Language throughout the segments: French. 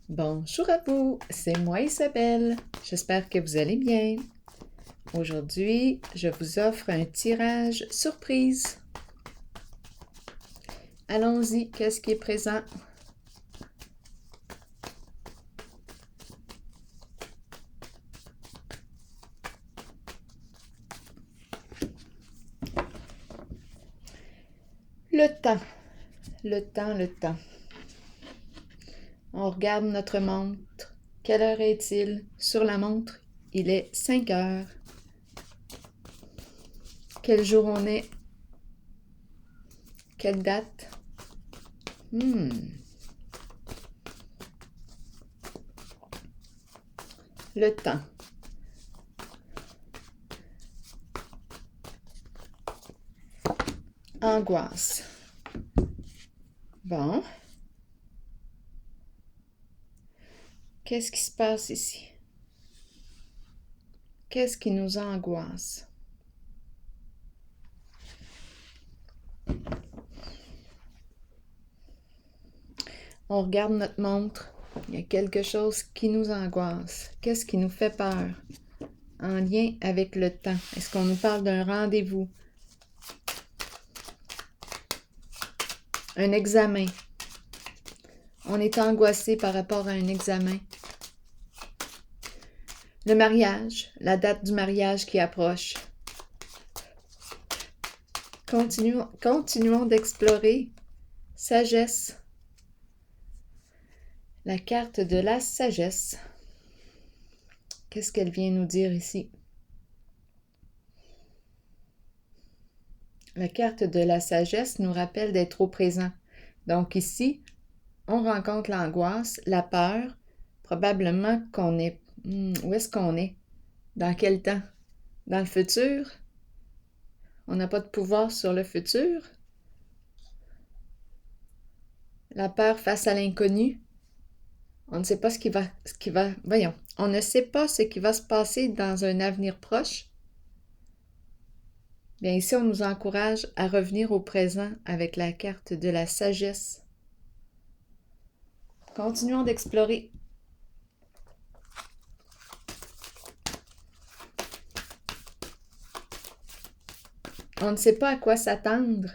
Bonjour à vous, c'est moi Isabelle. J'espère que vous allez bien. Aujourd'hui, je vous offre un tirage surprise. Allons-y, qu'est-ce qui est présent? Le temps, le temps, le temps. On regarde notre montre. Quelle heure est-il? Sur la montre, il est 5 heures. Quel jour on est? Quelle date? Le temps. Angoisse. Bon. Qu'est-ce qui se passe ici? Qu'est-ce qui nous angoisse? On regarde notre montre. Il y a quelque chose qui nous angoisse. Qu'est-ce qui nous fait peur? En lien avec le temps. Est-ce qu'on nous parle d'un rendez-vous? Un examen. On est angoissé par rapport à un examen. Le mariage. La date du mariage qui approche. Continuons d'explorer. Sagesse. La carte de la sagesse. Qu'est-ce qu'elle vient nous dire ici? La carte de la sagesse nous rappelle d'être au présent. Donc ici, on rencontre l'angoisse, la peur, probablement qu'on est... Où est-ce qu'on est? Dans quel temps? Dans le futur? On n'a pas de pouvoir sur le futur? La peur face à l'inconnu? On ne sait pas Voyons, on ne sait pas ce qui va se passer dans un avenir proche. Bien, ici, on nous encourage à revenir au présent avec la carte de la sagesse. Continuons d'explorer. On ne sait pas à quoi s'attendre.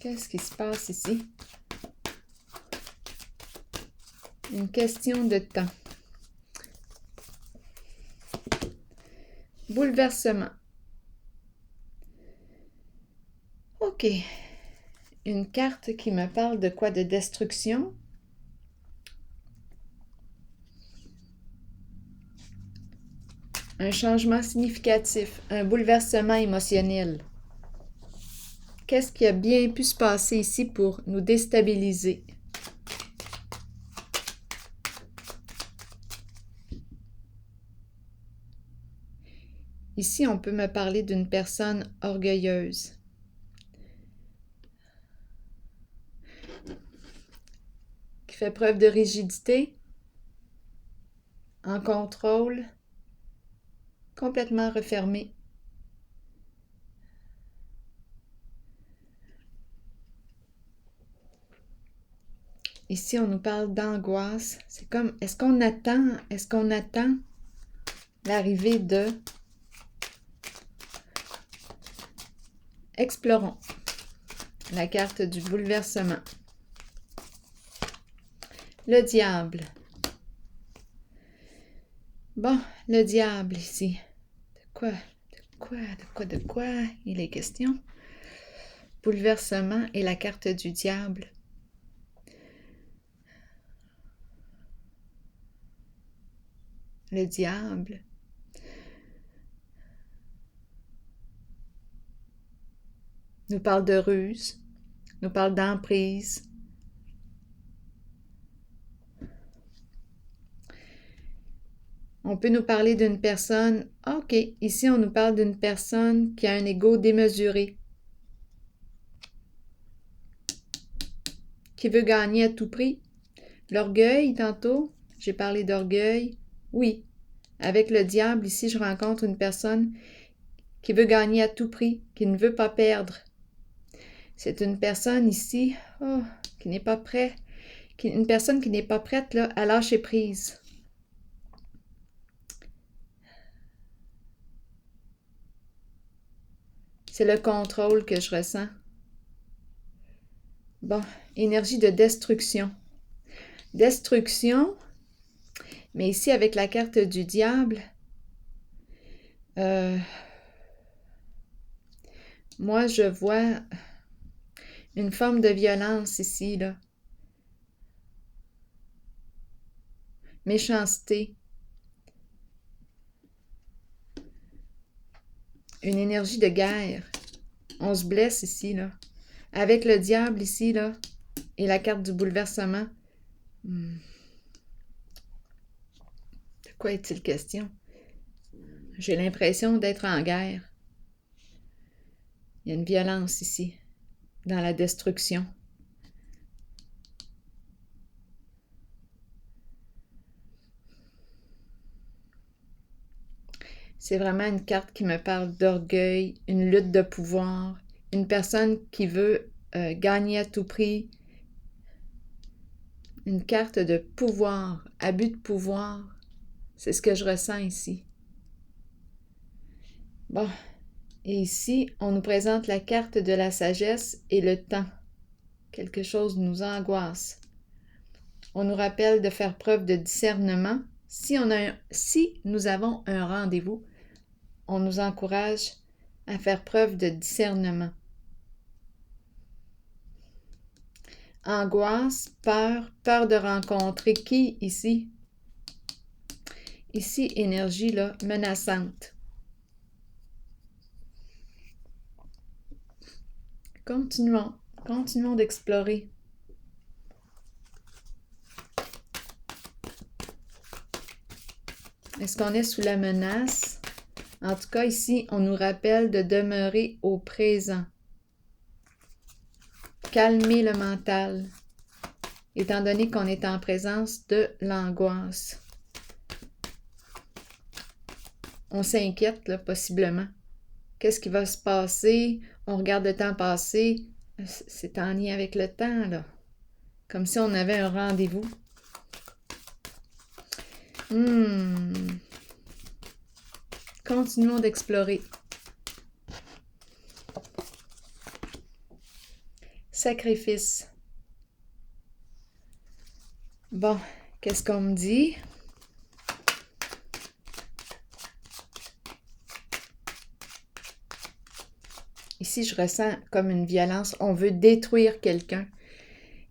Qu'est-ce qui se passe ici? Une question de temps. Bouleversement. OK. Une carte qui me parle de quoi? De destruction? Un changement significatif, un bouleversement émotionnel. Qu'est-ce qui a bien pu se passer ici pour nous déstabiliser? Ici, on peut me parler d'une personne orgueilleuse. Qui fait preuve de rigidité, en contrôle, complètement refermée. Ici, on nous parle d'angoisse. C'est comme, est-ce qu'on attend l'arrivée de... Explorons la carte du bouleversement. Le diable. Bon, le diable ici. De quoi il est question? Bouleversement et la carte du diable. Le diable. Nous parle de ruse, nous parle d'emprise. On peut nous parler d'une personne, OK, ici on nous parle d'une personne qui a un ego démesuré, qui veut gagner à tout prix. L'orgueil, tantôt, j'ai parlé d'orgueil. Oui, avec le diable, ici je rencontre une personne qui veut gagner à tout prix, qui ne veut pas perdre. C'est une personne ici qui n'est pas prête, une personne qui n'est pas prête là, à lâcher prise. C'est le contrôle que je ressens. Bon, énergie de destruction. Destruction, mais ici avec la carte du diable, moi je vois une forme de violence ici, là. Méchanceté. Une énergie de guerre. On se blesse ici, là. Avec le diable ici, là, et la carte du bouleversement. De quoi est-il question? J'ai l'impression d'être en guerre. Il y a une violence ici, dans la destruction. C'est vraiment une carte qui me parle d'orgueil, une lutte de pouvoir, une personne qui veut gagner à tout prix. Une carte de pouvoir, abus de pouvoir. C'est ce que je ressens ici. Bon, et ici, on nous présente la carte de la sagesse et le temps. Quelque chose nous angoisse. On nous rappelle de faire preuve de discernement. Si nous avons un rendez-vous, on nous encourage à faire preuve de discernement. Angoisse, peur de rencontrer qui ici? Ici, énergie là, menaçante. Continuons d'explorer. Est-ce qu'on est sous la menace? En tout cas, ici, on nous rappelle de demeurer au présent. Calmer le mental, étant donné qu'on est en présence de l'angoisse. On s'inquiète, là, possiblement. Qu'est-ce qui va se passer? On regarde le temps passer. C'est en lien avec le temps, là. Comme si on avait un rendez-vous. Continuons d'explorer. Sacrifice. Bon, qu'est-ce qu'on me dit? Ici, je ressens comme une violence. On veut détruire quelqu'un.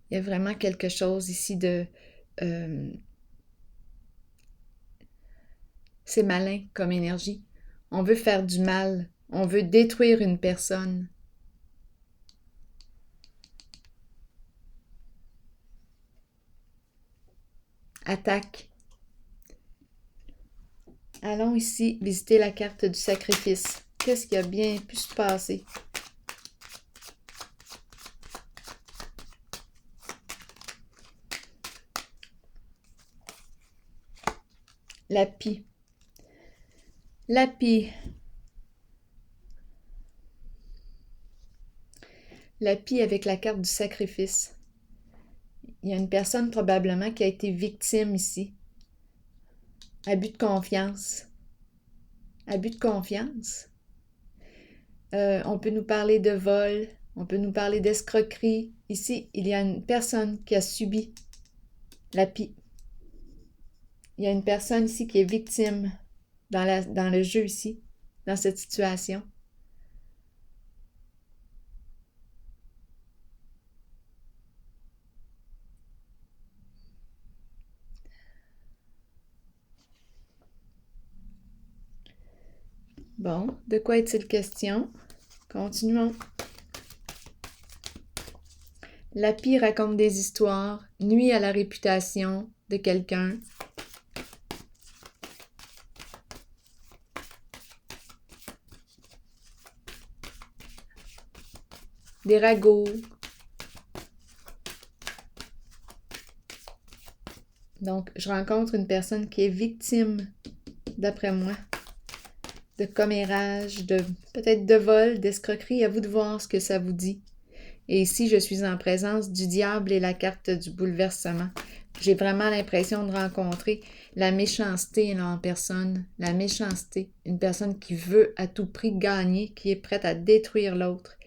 Il y a vraiment quelque chose ici de... c'est malin comme énergie. On veut faire du mal. On veut détruire une personne. Attaque. Allons ici visiter la carte du sacrifice. Qu'est-ce qui a bien pu se passer? La pie. La pie. La pie avec la carte du sacrifice. Il y a une personne probablement qui a été victime ici. Abus de confiance. Abus de confiance. On peut nous parler de vol. On peut nous parler d'escroquerie. Ici, il y a une personne qui a subi la pie. Il y a une personne ici qui est victime dans le jeu ici, dans cette situation. Bon, de quoi est-il question? Continuons. La pie raconte des histoires, nuit à la réputation de quelqu'un. Des ragots. Donc, je rencontre une personne qui est victime, d'après moi, de commérage, peut-être de vol, d'escroquerie. À vous de voir ce que ça vous dit. Et ici, je suis en présence du diable et la carte du bouleversement. J'ai vraiment l'impression de rencontrer la méchanceté là, en personne. La méchanceté. Une personne qui veut à tout prix gagner, qui est prête à détruire l'autre.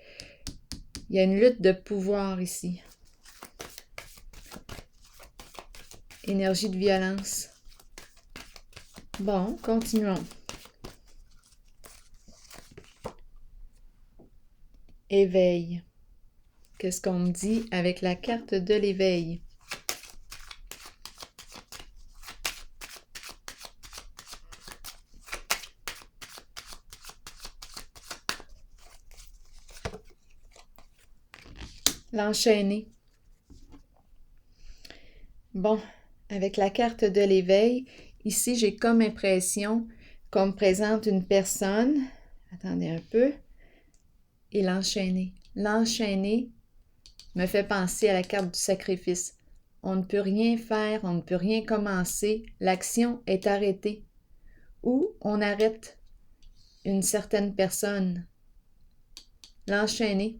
Il y a une lutte de pouvoir ici. Énergie de violence. Bon, continuons. Éveil. Qu'est-ce qu'on me dit avec la carte de l'éveil? L'enchaîner. Bon, avec la carte de l'éveil, ici, j'ai comme impression qu'on me présente une personne. Attendez un peu. Et l'enchaîner. L'enchaîner me fait penser à la carte du sacrifice. On ne peut rien faire, on ne peut rien commencer. L'action est arrêtée. Ou on arrête une certaine personne. L'enchaîner.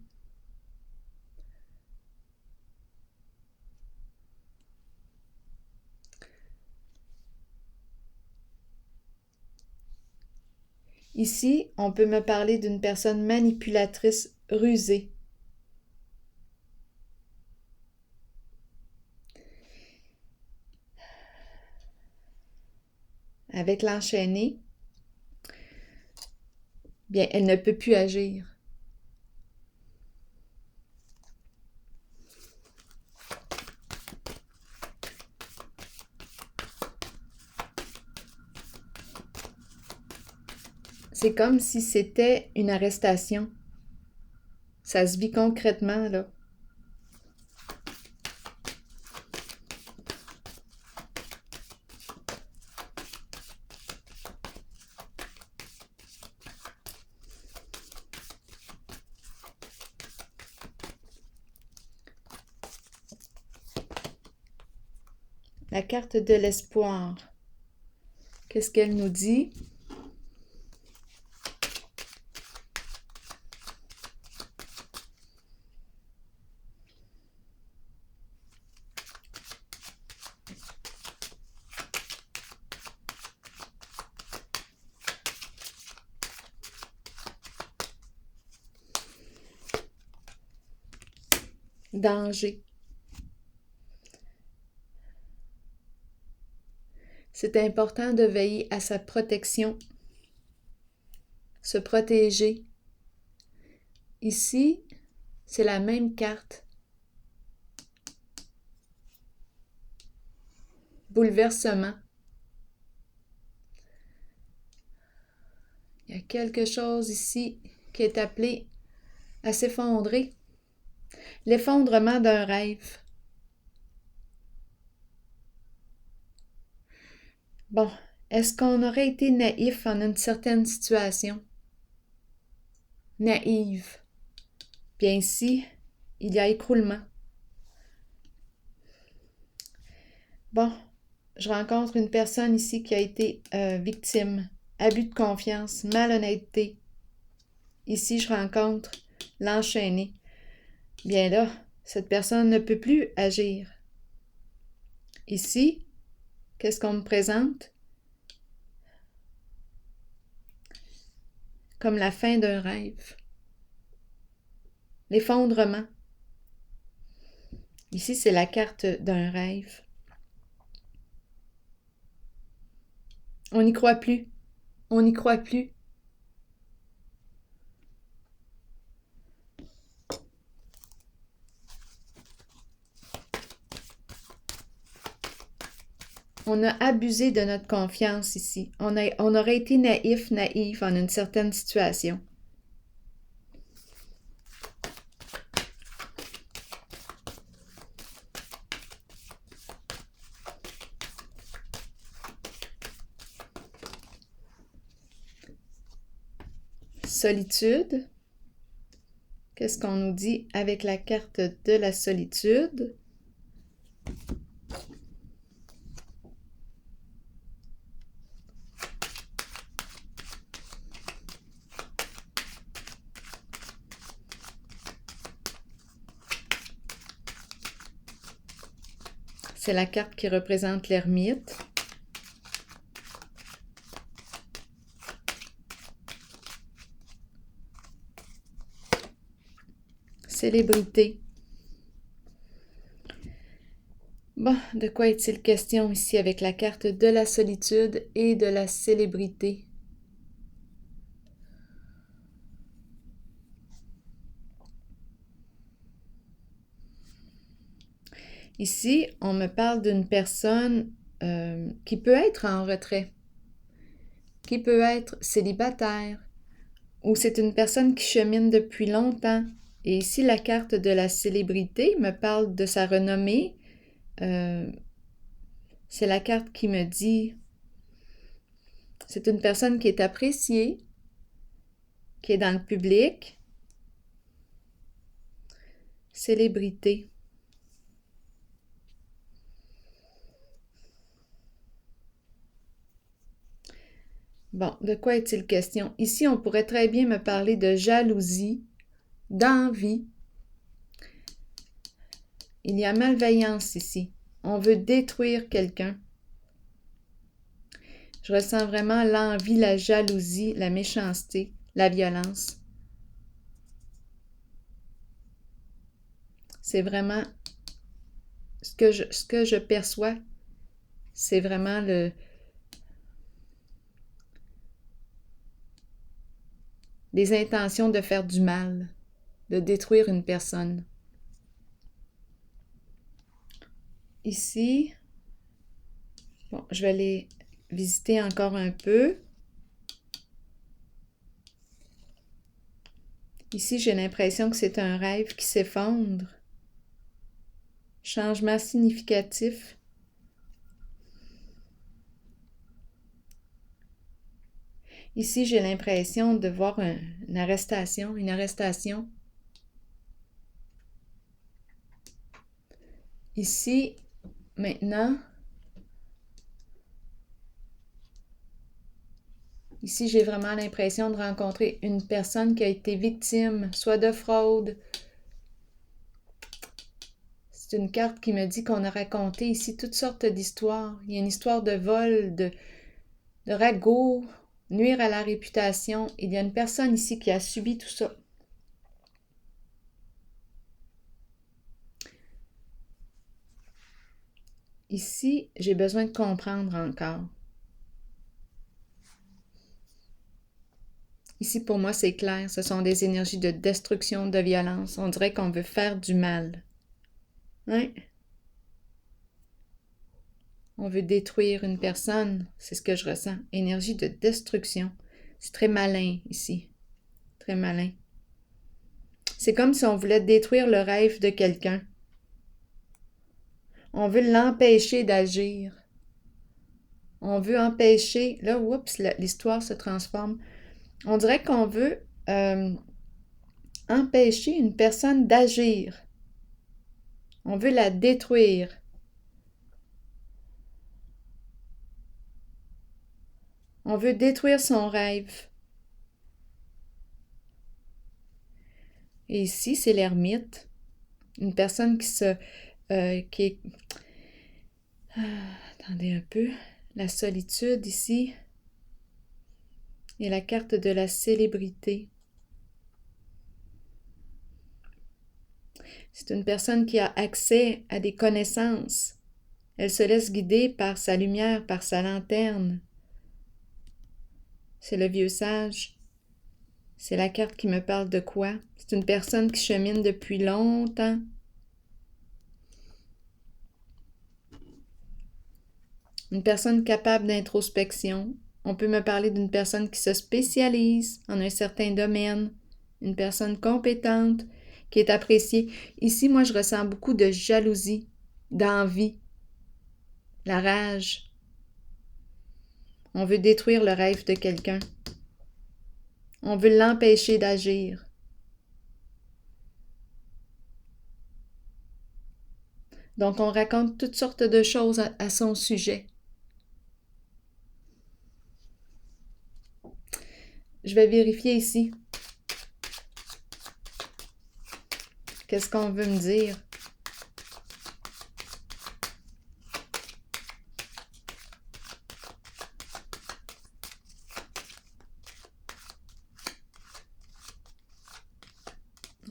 Ici, on peut me parler d'une personne manipulatrice rusée. Avec l'enchaîner, bien, elle ne peut plus agir. C'est comme si c'était une arrestation. Ça se vit concrètement, là. La carte de l'espoir. Qu'est-ce qu'elle nous dit? Danger. C'est important de veiller à sa protection. Se protéger. Ici, c'est la même carte. Bouleversement. Il y a quelque chose ici qui est appelé à s'effondrer. L'effondrement d'un rêve. Bon, est-ce qu'on aurait été naïf en une certaine situation? Naïve. Bien ici, il y a écroulement. Bon, je rencontre une personne ici qui a été victime. Abus de confiance, malhonnêteté. Ici, je rencontre l'enchaîné. Bien là, cette personne ne peut plus agir. Ici, qu'est-ce qu'on me présente? Comme la fin d'un rêve. L'effondrement. Ici, c'est la carte d'un rêve. On n'y croit plus. On n'y croit plus. On a abusé de notre confiance ici. On aurait été naïf en une certaine situation. Solitude. Qu'est-ce qu'on nous dit avec la carte de la solitude? C'est la carte qui représente l'ermite. Célébrité. Bon, de quoi est-il question ici avec la carte de la solitude et de la célébrité? Ici, on me parle d'une personne qui peut être en retrait, qui peut être célibataire, ou c'est une personne qui chemine depuis longtemps. Et ici, la carte de la célébrité me parle de sa renommée. C'est la carte qui me dit, c'est une personne qui est appréciée, qui est dans le public. Célébrité. Bon, de quoi est-il question? Ici, on pourrait très bien me parler de jalousie, d'envie. Il y a malveillance ici. On veut détruire quelqu'un. Je ressens vraiment l'envie, la jalousie, la méchanceté, la violence. C'est vraiment ce que je perçois, c'est vraiment des intentions de faire du mal, de détruire une personne. Ici, bon, je vais les visiter encore un peu. Ici, j'ai l'impression que c'est un rêve qui s'effondre. Changement significatif. Ici, j'ai l'impression de voir une arrestation. Ici, maintenant, ici, j'ai vraiment l'impression de rencontrer une personne qui a été victime, soit de fraude. C'est une carte qui me dit qu'on a raconté ici toutes sortes d'histoires. Il y a une histoire de vol, de ragot, nuire à la réputation. Il y a une personne ici qui a subi tout ça. Ici, j'ai besoin de comprendre encore. Ici, pour moi, c'est clair. Ce sont des énergies de destruction, de violence. On dirait qu'on veut faire du mal. Hein? On veut détruire une personne. C'est ce que je ressens. Énergie de destruction. C'est très malin ici. Très malin. C'est comme si on voulait détruire le rêve de quelqu'un. On veut l'empêcher d'agir. On veut empêcher... Là, oups, l'histoire se transforme. On dirait qu'on veut empêcher une personne d'agir. On veut la détruire. On veut détruire son rêve. Et ici, c'est l'ermite. Une personne qui est... attendez un peu. La solitude ici. Et la carte de la célébrité. C'est une personne qui a accès à des connaissances. Elle se laisse guider par sa lumière, par sa lanterne. C'est le vieux sage. C'est la carte qui me parle de quoi? C'est une personne qui chemine depuis longtemps. Une personne capable d'introspection. On peut me parler d'une personne qui se spécialise en un certain domaine. Une personne compétente, qui est appréciée. Ici, moi, je ressens beaucoup de jalousie, d'envie, la rage. On veut détruire le rêve de quelqu'un. On veut l'empêcher d'agir. Donc, on raconte toutes sortes de choses à son sujet. Je vais vérifier ici. Qu'est-ce qu'on veut me dire?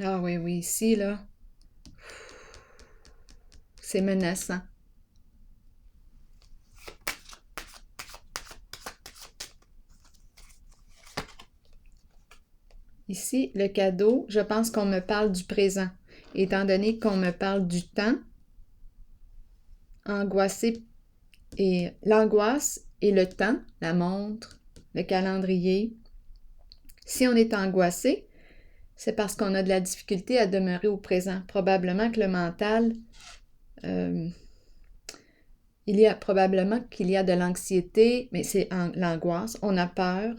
Ah oui, oui, ici, là, c'est menaçant. Ici, le cadeau, je pense qu'on me parle du présent. Étant donné qu'on me parle du temps, angoissé et l'angoisse et le temps, la montre, le calendrier. Si on est angoissé, c'est parce qu'on a de la difficulté à demeurer au présent. Probablement que le mental, probablement qu'il y a de l'anxiété, mais c'est l'angoisse, on a peur.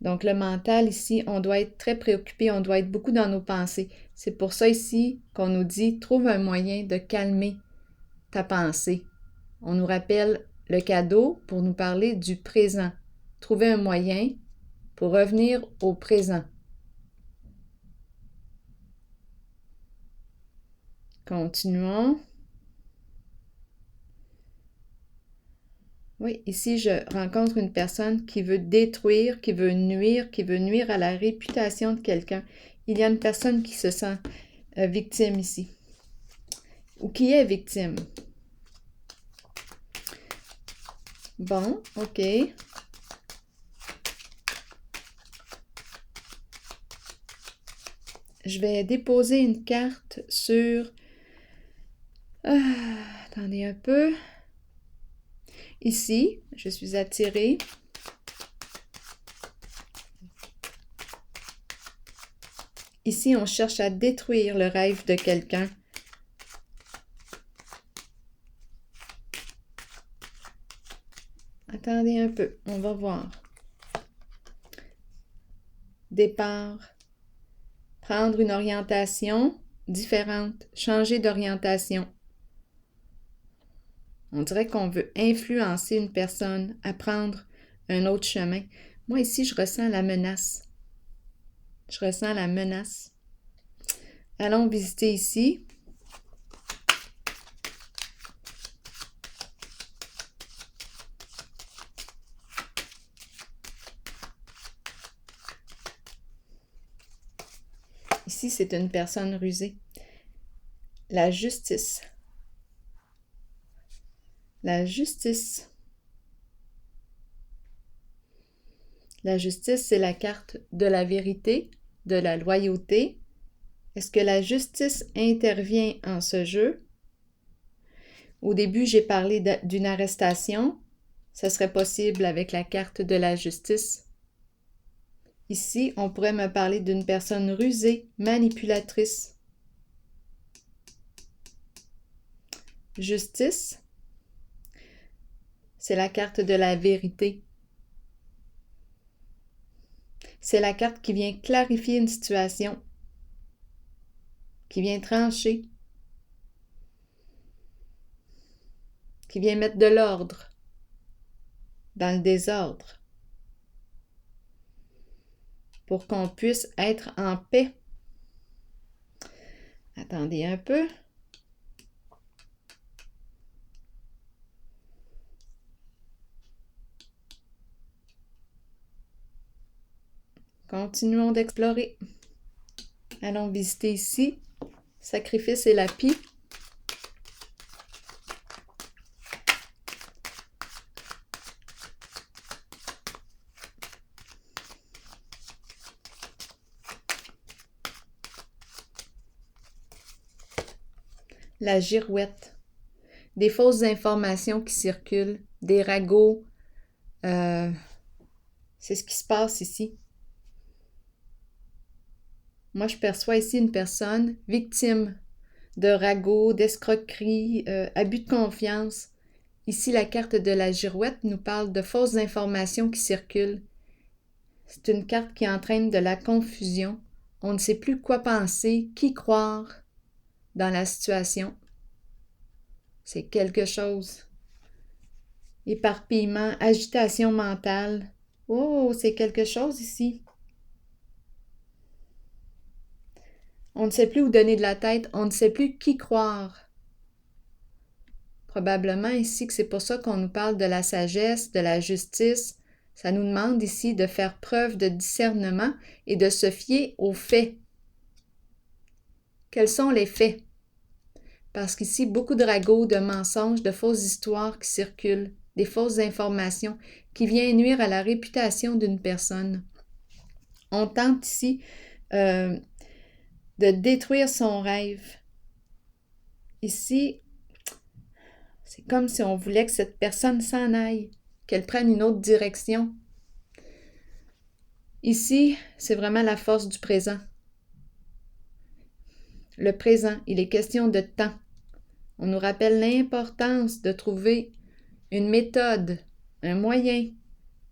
Donc le mental ici, on doit être très préoccupé, on doit être beaucoup dans nos pensées. C'est pour ça ici qu'on nous dit, trouve un moyen de calmer ta pensée. On nous rappelle le cadeau pour nous parler du présent. Trouver un moyen pour revenir au présent. Continuons. Oui, ici, je rencontre une personne qui veut détruire, qui veut nuire à la réputation de quelqu'un. Il y a une personne qui se sent victime ici, ou qui est victime. Bon, OK. Je vais déposer une carte sur... attendez un peu. Ici, je suis attirée. Ici, on cherche à détruire le rêve de quelqu'un. Attendez un peu, on va voir. Départ. Prendre une orientation différente. Changer d'orientation. On dirait qu'on veut influencer une personne à prendre un autre chemin. Moi, ici, je ressens la menace. Je ressens la menace. Allons visiter ici. Ici, c'est une personne rusée. La justice. La justice. La justice, c'est la carte de la vérité, de la loyauté. Est-ce que la justice intervient en ce jeu? Au début, j'ai parlé d'une arrestation. Ce serait possible avec la carte de la justice. Ici, on pourrait me parler d'une personne rusée, manipulatrice. Justice, c'est la carte de la vérité. C'est la carte qui vient clarifier une situation, qui vient trancher, qui vient mettre de l'ordre dans le désordre pour qu'on puisse être en paix. Attendez un peu. Continuons d'explorer. Allons visiter ici. Sacrifice et lapis. La girouette. Des fausses informations qui circulent, des ragots. C'est ce qui se passe ici. Moi, je perçois ici une personne victime de ragots, d'escroqueries, abus de confiance. Ici, la carte de la girouette nous parle de fausses informations qui circulent. C'est une carte qui entraîne de la confusion. On ne sait plus quoi penser, qui croire dans la situation. C'est quelque chose. Éparpillement, agitation mentale. Oh, c'est quelque chose ici. On ne sait plus où donner de la tête, on ne sait plus qui croire. Probablement ici que c'est pour ça qu'on nous parle de la sagesse, de la justice. Ça nous demande ici de faire preuve de discernement et de se fier aux faits. Quels sont les faits? Parce qu'ici, beaucoup de ragots, de mensonges, de fausses histoires qui circulent, des fausses informations qui viennent nuire à la réputation d'une personne. On tente ici de détruire son rêve. Ici, c'est comme si on voulait que cette personne s'en aille, qu'elle prenne une autre direction. Ici, c'est vraiment la force du présent. Le présent, il est question de temps. On nous rappelle l'importance de trouver une méthode, un moyen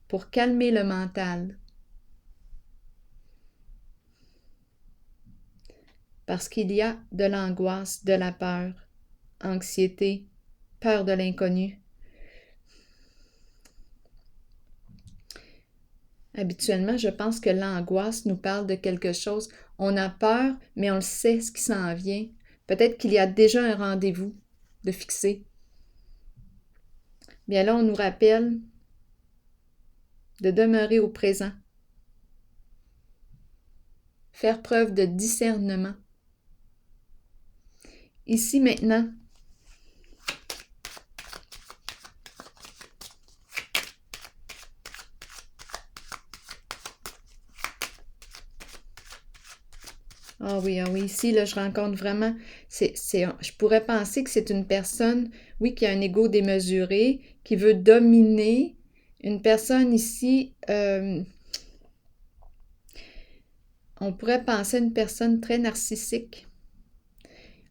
pour calmer le mental. Parce qu'il y a de l'angoisse, de la peur, anxiété, peur de l'inconnu. Habituellement, je pense que l'angoisse nous parle de quelque chose. On a peur, mais on le sait ce qui s'en vient. Peut-être qu'il y a déjà un rendez-vous de fixé. Bien là, on nous rappelle de demeurer au présent. Faire preuve de discernement. Ici, maintenant, ah oui, ici, là, je rencontre vraiment, je pourrais penser que c'est une personne, oui, qui a un ego démesuré, qui veut dominer, une personne ici, on pourrait penser à une personne très narcissique,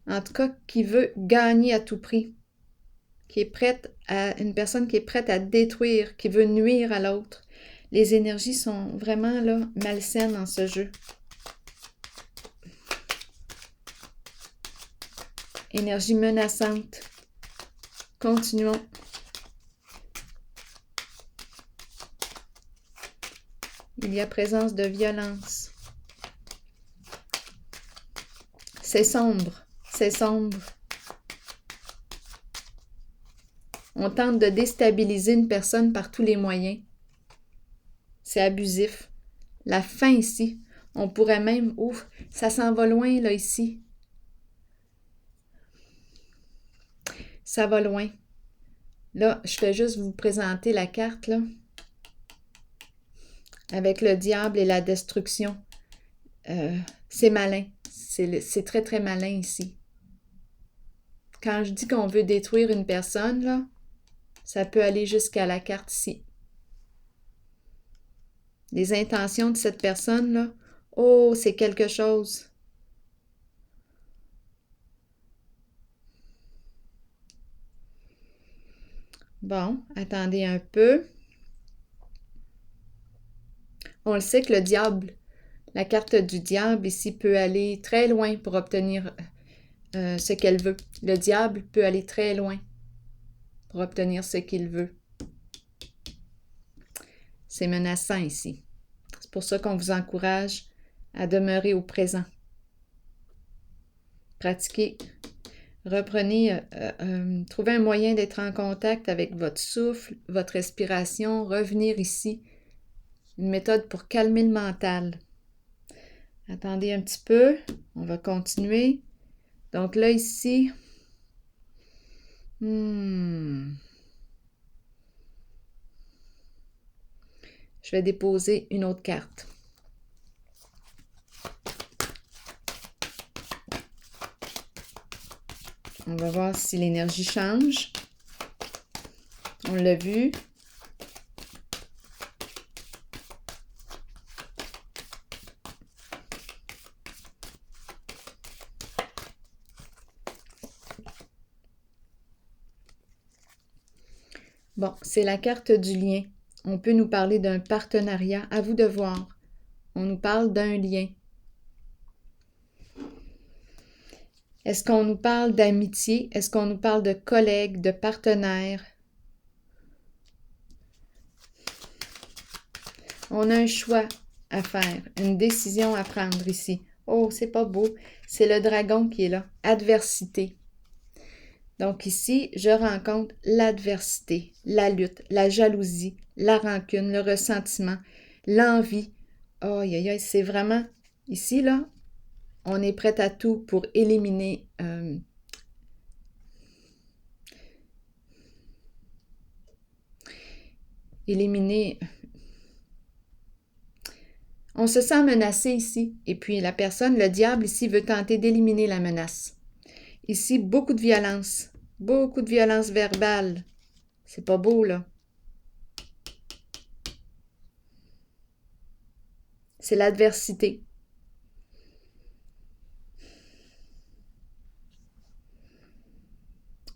en tout cas, qui veut gagner à tout prix, une personne qui est prête à détruire, qui veut nuire à l'autre. Les énergies sont vraiment, là, malsaines dans ce jeu. Énergie menaçante. Continuons. Il y a présence de violence. C'est sombre. C'est sombre. On tente de déstabiliser une personne par tous les moyens. C'est abusif. La fin ici. On pourrait même... Ouf, ça s'en va loin, là, ici. Ça va loin. Là, je vais juste vous présenter la carte, là. Avec le diable et la destruction. C'est malin. C'est très, très malin ici. Quand je dis qu'on veut détruire une personne, là, ça peut aller jusqu'à la carte ici. Les intentions de cette personne, là, oh, c'est quelque chose. Bon, attendez un peu. On le sait que le diable, la carte du diable ici peut aller très loin pour obtenir ce qu'elle veut. Le diable peut aller très loin pour obtenir ce qu'il veut. C'est menaçant ici. C'est pour ça qu'on vous encourage à demeurer au présent. Pratiquez. Reprenez, trouvez un moyen d'être en contact avec votre souffle, votre respiration, revenir ici. Une méthode pour calmer le mental. Attendez un petit peu, on va continuer. Donc là, ici, je vais déposer une autre carte. On va voir si l'énergie change. On l'a vu. Bon, c'est la carte du lien. On peut nous parler d'un partenariat. À vous de voir. On nous parle d'un lien. Est-ce qu'on nous parle d'amitié? Est-ce qu'on nous parle de collègues, de partenaires? On a un choix à faire, une décision à prendre ici. Oh, c'est pas beau. C'est le dragon qui est là. Adversité. Donc ici, je rencontre l'adversité, la lutte, la jalousie, la rancune, le ressentiment, l'envie. Oh, c'est vraiment, ici, là, on est prêt à tout pour éliminer on se sent menacé ici. Et puis la personne, le diable ici, veut tenter d'éliminer la menace. Ici, beaucoup de violence verbale. C'est pas beau, là. C'est l'adversité.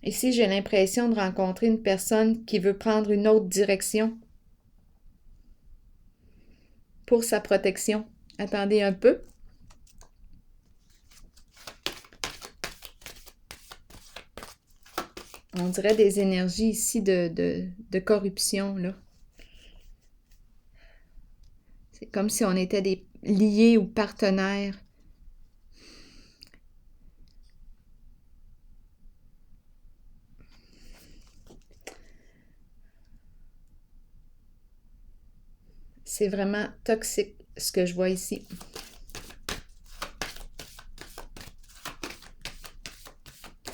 Ici, j'ai l'impression de rencontrer une personne qui veut prendre une autre direction pour sa protection. Attendez un peu. On dirait des énergies ici de corruption, là. C'est comme si on était des liés ou partenaires. C'est vraiment toxique, ce que je vois ici.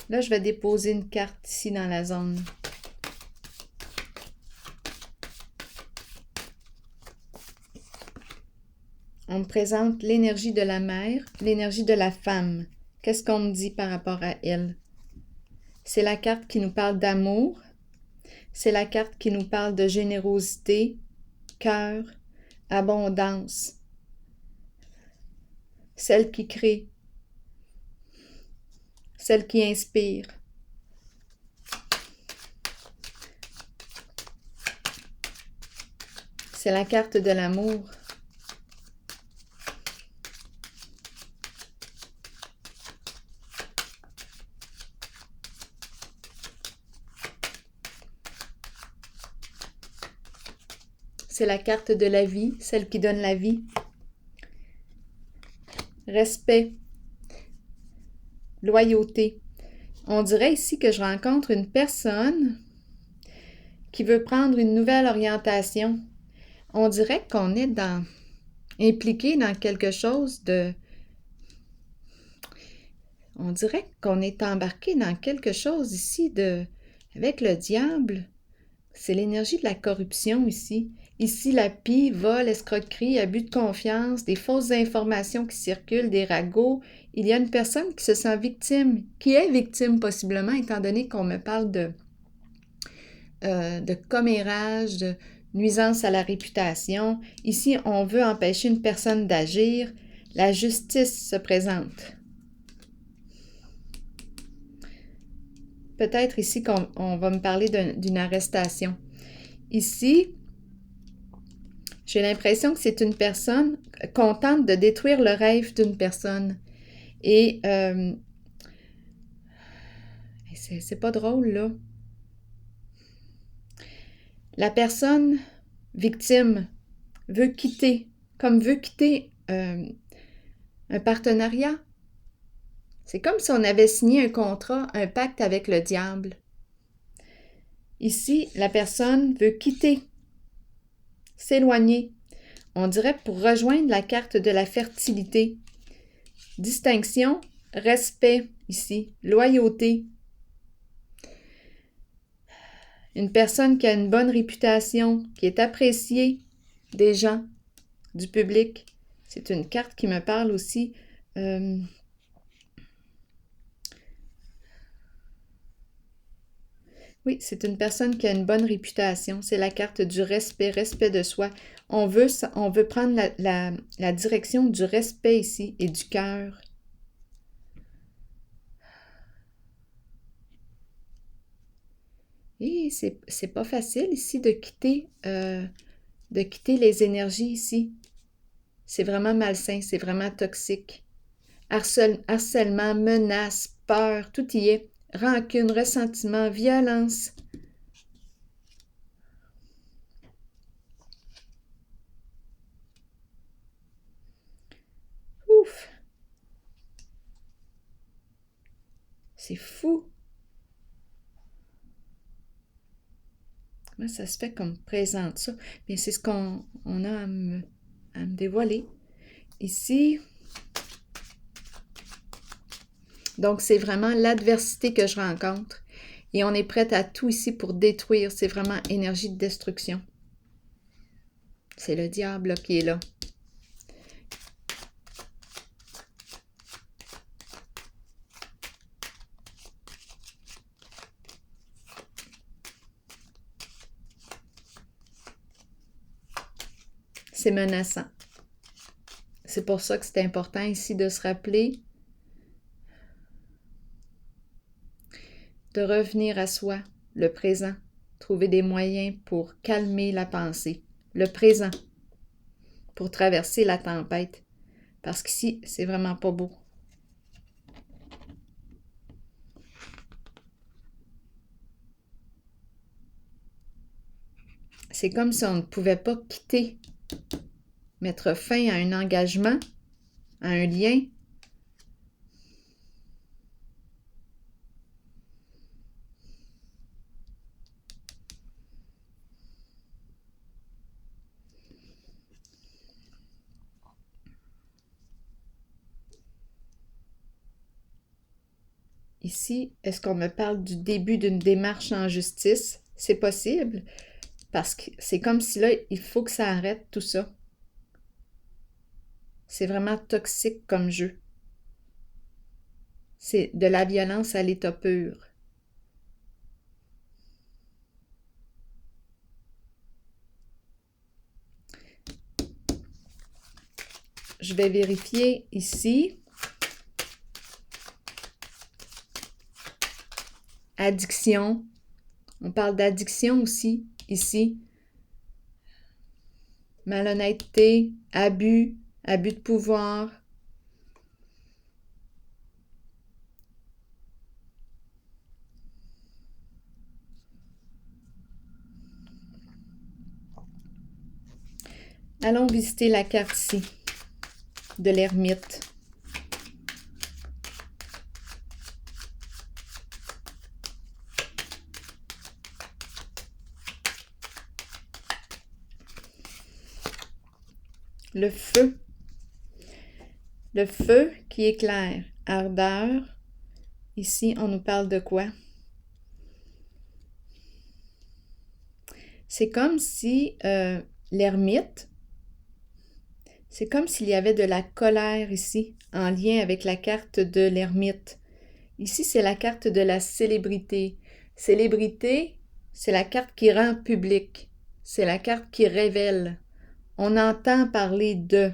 Là, je vais déposer une carte ici dans la zone. On me présente l'énergie de la mère, l'énergie de la femme. Qu'est-ce qu'on me dit par rapport à elle? C'est la carte qui nous parle d'amour. C'est la carte qui nous parle de générosité, cœur, abondance. Celle qui crée. Celle qui inspire. C'est la carte de l'amour. C'est la carte de la vie, celle qui donne la vie. Respect. Loyauté. On dirait ici que je rencontre une personne qui veut prendre une nouvelle orientation. On dirait qu'on est impliqué dans quelque chose de... On dirait qu'on est embarqué dans quelque chose ici avec le diable. C'est l'énergie de la corruption ici. Ici, la pie, vol, escroquerie, abus de confiance, des fausses informations qui circulent, des ragots. Il y a une personne qui se sent victime, qui est victime possiblement, étant donné qu'on me parle de commérage, de nuisance à la réputation. Ici, on veut empêcher une personne d'agir. La justice se présente. Peut-être ici qu'on va me parler d'une arrestation. Ici, j'ai l'impression que c'est une personne contente de détruire le rêve d'une personne. Et c'est pas drôle, là. La personne victime veut quitter un partenariat. C'est comme si on avait signé un contrat, un pacte avec le diable. Ici, la personne veut quitter, s'éloigner. On dirait pour rejoindre la carte de la fertilité. Distinction, respect ici, loyauté. Une personne qui a une bonne réputation, qui est appréciée des gens, du public. C'est une carte qui me parle aussi. Oui, c'est une personne qui a une bonne réputation. C'est la carte du respect, respect de soi. On veut prendre la direction du respect ici et du cœur. Et c'est pas facile ici de quitter les énergies ici. C'est vraiment malsain, c'est vraiment toxique. Harcèlement, menace, peur, tout y est. Rancune, ressentiment, violence. Ouf! C'est fou! Comment ça se fait qu'on me présente ça? Bien, c'est ce qu'on a à me dévoiler. Ici, Donc, c'est vraiment l'adversité que je rencontre. Et on est prête à tout ici pour détruire. C'est vraiment énergie de destruction. C'est le diable là, qui est là. C'est menaçant. C'est pour ça que c'est important ici de se rappeler de revenir à soi, le présent, trouver des moyens pour calmer la pensée, le présent, pour traverser la tempête. Parce qu'ici, c'est vraiment pas beau. C'est comme si on ne pouvait pas quitter, mettre fin à un engagement, à un lien. Ici, est-ce qu'on me parle du début d'une démarche en justice? C'est possible, parce que c'est comme si là, il faut que ça arrête tout ça. C'est vraiment toxique comme jeu. C'est de la violence à l'état pur. Je vais vérifier ici. Addiction. On parle d'addiction aussi, ici. Malhonnêteté, abus de pouvoir. Allons visiter la carte ici de l'ermite. Le feu. Le feu qui éclaire. Ardeur. Ici, on nous parle de quoi? C'est comme si l'ermite, c'est comme s'il y avait de la colère ici, en lien avec la carte de l'ermite. Ici, c'est la carte de la célébrité. Célébrité, c'est la carte qui rend public. C'est la carte qui révèle. On entend parler de.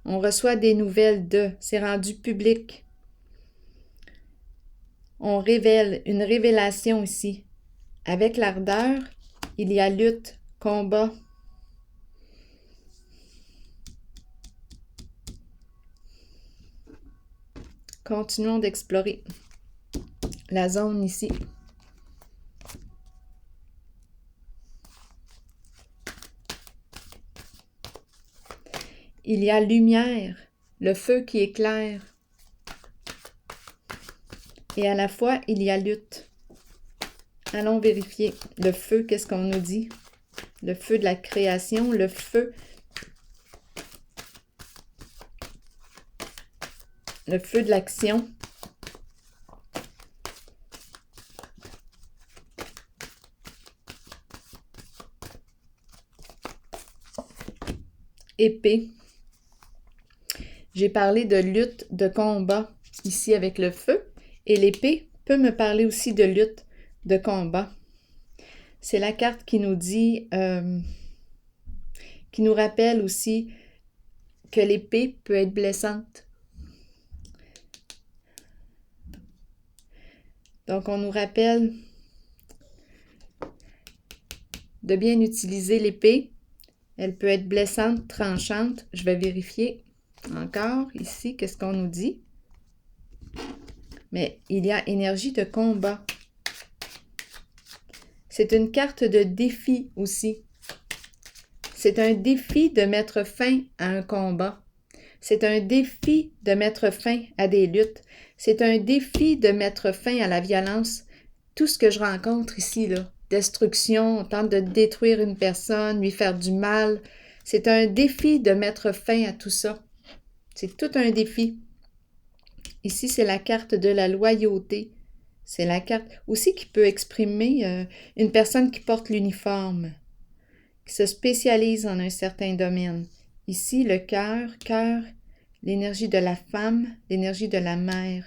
On reçoit des nouvelles de. C'est rendu public. On révèle, une révélation ici. Avec l'ardeur, il y a lutte, combat. Continuons d'explorer la zone ici. Il y a lumière, le feu qui éclaire. Et à la fois, il y a lutte. Allons vérifier. Le feu, qu'est-ce qu'on nous dit? Le feu de la création, le feu. Le feu de l'action. Épée. J'ai parlé de lutte, de combat ici avec le feu. Et l'épée peut me parler aussi de lutte, de combat. C'est la carte qui nous dit, qui nous rappelle aussi que l'épée peut être blessante. Donc, on nous rappelle de bien utiliser l'épée. Elle peut être blessante, tranchante. Je vais vérifier encore ici, qu'est-ce qu'on nous dit. Mais il y a énergie de combat. C'est une carte de défi aussi. C'est un défi de mettre fin à un combat. C'est un défi de mettre fin à des luttes. C'est un défi de mettre fin à la violence. Tout ce que je rencontre ici, là, destruction, on tente de détruire une personne, lui faire du mal. C'est un défi de mettre fin à tout ça. C'est tout un défi. Ici, c'est la carte de la loyauté. C'est la carte aussi qui peut exprimer une personne qui porte l'uniforme, qui se spécialise en un certain domaine. Ici, le cœur, l'énergie de la femme, l'énergie de la mère.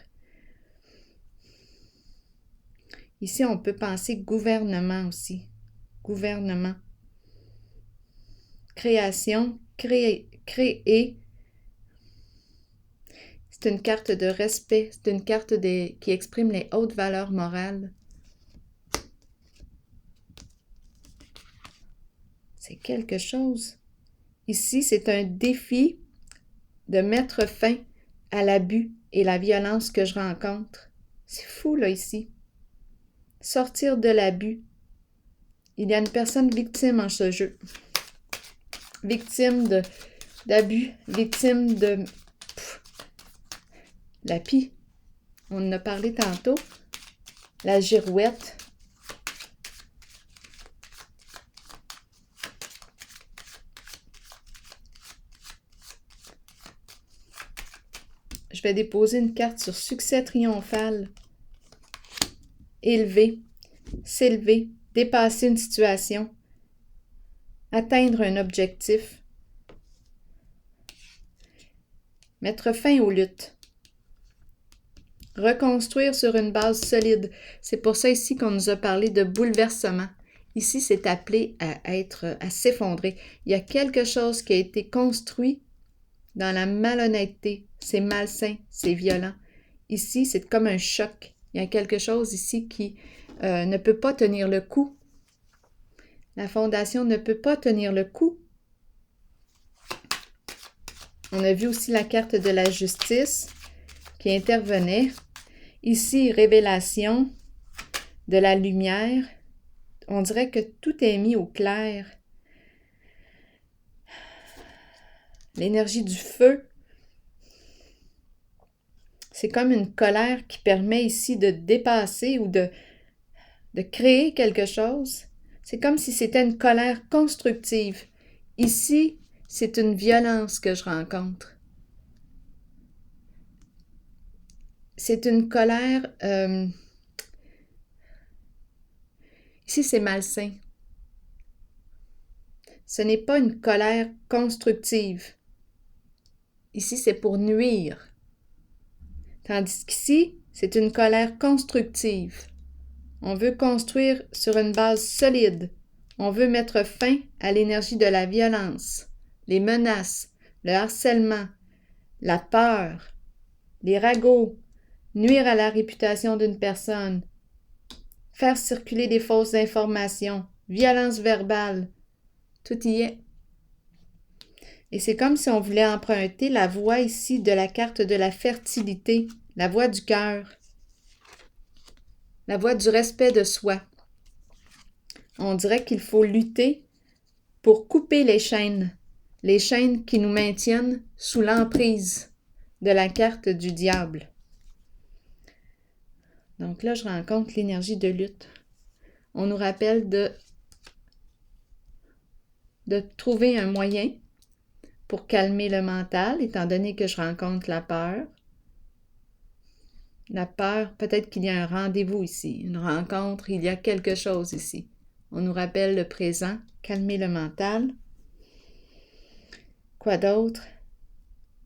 Ici, on peut penser gouvernement aussi. Gouvernement. Création, créer. C'est une carte de respect. C'est une carte qui exprime les hautes valeurs morales. C'est quelque chose. Ici, c'est un défi de mettre fin à l'abus et la violence que je rencontre. C'est fou, là, ici. Sortir de l'abus. Il y a une personne victime en ce jeu. Victime d'abus, victime de la pie. On en a parlé tantôt. La girouette. Je vais déposer une carte sur succès triomphal. Élever, s'élever, dépasser une situation, atteindre un objectif, mettre fin aux luttes, reconstruire sur une base solide. C'est pour ça ici qu'on nous a parlé de bouleversement. Ici, c'est appelé à s'effondrer. Il y a quelque chose qui a été construit dans la malhonnêteté. C'est malsain, c'est violent. Ici, c'est comme un choc. Il y a quelque chose ici qui ne peut pas tenir le coup. La fondation ne peut pas tenir le coup. On a vu aussi la carte de la justice qui intervenait. Ici, révélation de la lumière. On dirait que tout est mis au clair. L'énergie du feu. C'est comme une colère qui permet ici de dépasser ou de créer quelque chose. C'est comme si c'était une colère constructive. Ici, c'est une violence que je rencontre. C'est une colère... Ici, c'est malsain. Ce n'est pas une colère constructive. Ici, c'est pour nuire. Tandis qu'ici, c'est une colère constructive. On veut construire sur une base solide. On veut mettre fin à l'énergie de la violence, les menaces, le harcèlement, la peur, les ragots, nuire à la réputation d'une personne, faire circuler des fausses informations, violence verbale. Tout y est. Et c'est comme si on voulait emprunter la voie ici de la carte de la fertilité, la voie du cœur, la voie du respect de soi. On dirait qu'il faut lutter pour couper les chaînes qui nous maintiennent sous l'emprise de la carte du diable. Donc là, je rencontre l'énergie de lutte. On nous rappelle de trouver un moyen pour calmer le mental, étant donné que je rencontre la peur. La peur, peut-être qu'il y a un rendez-vous ici, une rencontre, il y a quelque chose ici. On nous rappelle le présent, calmer le mental. Quoi d'autre?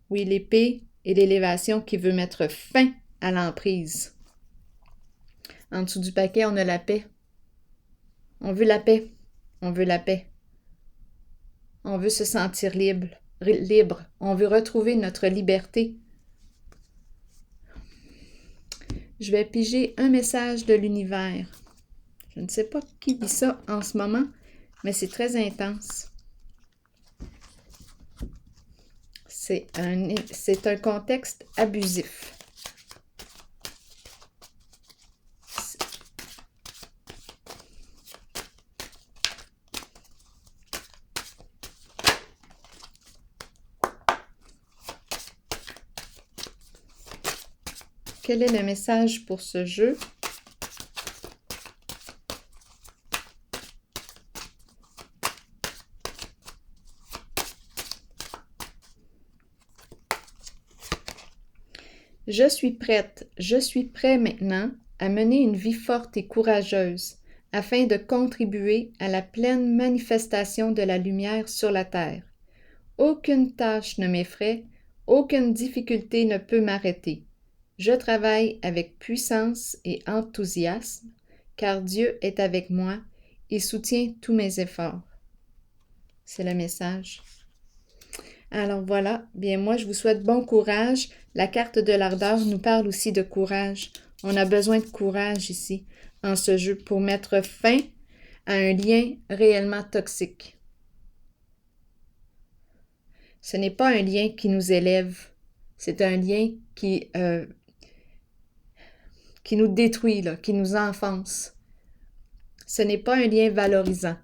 Oui, l'épée et l'élévation qui veut mettre fin à l'emprise. En dessous du paquet, on a la paix. On veut la paix. On veut la paix. On veut se sentir libre. On veut retrouver notre liberté. Je vais piger un message de l'univers. Je ne sais pas qui vit ça en ce moment, mais c'est très intense. C'est un contexte abusif. Quel est le message pour ce jeu? Je suis prête, je suis prêt maintenant à mener une vie forte et courageuse afin de contribuer à la pleine manifestation de la lumière sur la terre. Aucune tâche ne m'effraie, aucune difficulté ne peut m'arrêter. Je travaille avec puissance et enthousiasme, car Dieu est avec moi et soutient tous mes efforts. C'est le message. Alors voilà, bien moi je vous souhaite bon courage. La carte de l'ardeur nous parle aussi de courage. On a besoin de courage ici, en ce jeu, pour mettre fin à un lien réellement toxique. Ce n'est pas un lien qui nous élève, c'est un lien qui nous détruit, là, qui nous enfonce. Ce n'est pas un lien valorisant,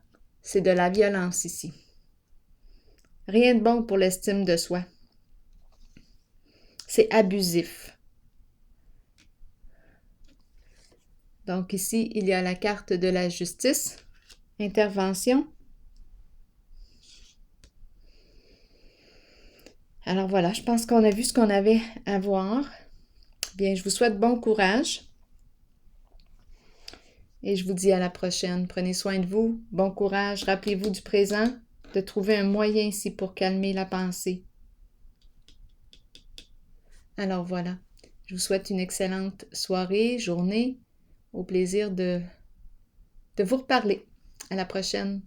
c'est de la violence ici. Rien de bon pour l'estime de soi. C'est abusif. Donc ici, il y a la carte de la justice, intervention. Alors voilà, je pense qu'on a vu ce qu'on avait à voir. Bien, je vous souhaite bon courage. Et je vous dis à la prochaine. Prenez soin de vous. Bon courage. Rappelez-vous du présent, de trouver un moyen ici pour calmer la pensée. Alors voilà. Je vous souhaite une excellente soirée, journée. Au plaisir de vous reparler. À la prochaine.